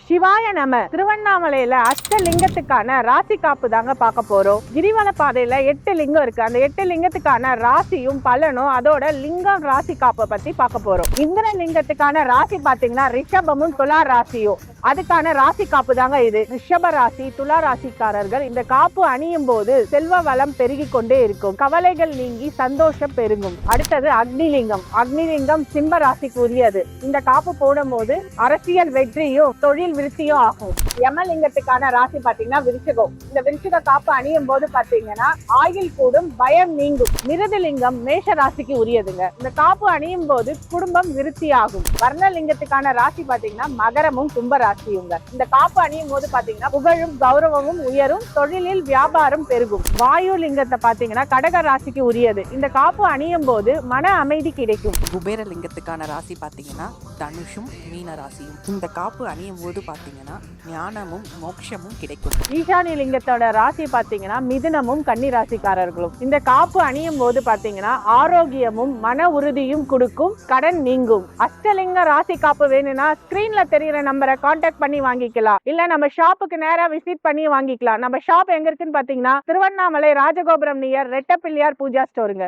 சிவாய நம. திருவண்ணாமலையில அஷ்டலிங்கத்துக்கான ராசி காப்பு தாங்க பார்க்க போறோம். கிரிவல பாதையில 8 லிங்கம் இருக்கு. அந்த 8 லிங்கத்துக்கான ராசியும் பலனும் அதோட லிங்கம் ராசி காப்பை பத்தி பார்க்க போறோம். இந்திர லிங்கத்துக்கான ராசி பாத்தீங்கன்னா ரிஷபமும் துலா ராசியும், அதுக்கான ராசி காப்பு தாங்க இது. ரிஷப ராசி துலா ராசிக்காரர்கள் இந்த காப்பு அணியும் போது செல்வ வளம் பெருகி கொண்டே இருக்கும், கவலைகள் நீங்கி சந்தோஷம் பெருகும். அடுத்தது அக்னிலிங்கம். அக்னிலிங்கம் சிம்ம ராசிக்கு உரியது. இந்த காப்பு போடும் போது அரசியல் வெற்றியும் தொழில் விருத்தியும் ஆகும். யமலிங்கத்துக்கான ராசி பாத்தீங்கன்னா விருச்சிகம். இந்த விருச்சிக காப்பு அணியும் போது பாத்தீங்கன்னா ஆயுள் கூடும், பயம் நீங்கும். மிருதுலிங்கம் மேஷ ராசிக்கு உரியதுங்க. இந்த காப்பு அணியும் போது குடும்பம் விருத்தி ஆகும். வர்ணலிங்கத்துக்கான ராசி பாத்தீங்கன்னா மகரமும் கும்ப ராசியுங்க. இந்த காப்பு அணியும் போது பாத்தீங்கன்னா புகழும் கௌரவமும் உயரும், தொழிலில் வியாபாரம் பெருகும். வாயு லிங்கத்தை பாத்தீங்கன்னா கடக ராசிக்கு உரியது. இந்த காப்பு அணியும் போது மன அமைதி கிடைக்கும். குபேர லிங்கத்துக்கான ராசி பாத்தீங்கன்னா தனுஷும் மீன ராசியும். இந்த காப்பு அணியும் போது பாத்தீங்கன்னா ஞானமும் மோட்சமும் கிடைக்கும். ஈசானி லிங்கத்தோட ராசி பாத்தீங்கன்னா மிதுனமும் கன்னி ராசிக்காரர்களும். இந்த காப்பு அணியும் போது பாத்தீங்கன்னா ஆரோக்கியமும் மன உறுதியும் கொடுக்கும், கடன் நீங்கும். அஷ்டலிங்க ராசி காப்பு வேணும்னா ஸ்கிரீன்ல தெரியுற நம்பரை கான்டாக்ட் பண்ணி வாங்கிக்கலாம், இல்ல நம்ம ஷாப்புக்கு நேரா விசிட் பண்ணி வாங்கிக்கலாம். நம்ம ஷாப் எங்க இருக்குன்னு பாத்தீங்கன்னா திருவண்ணாமலை ராஜகோபுரம் நியர் ரெட்டப்பிள்ளையார் பூஜா ஸ்டோருங்க.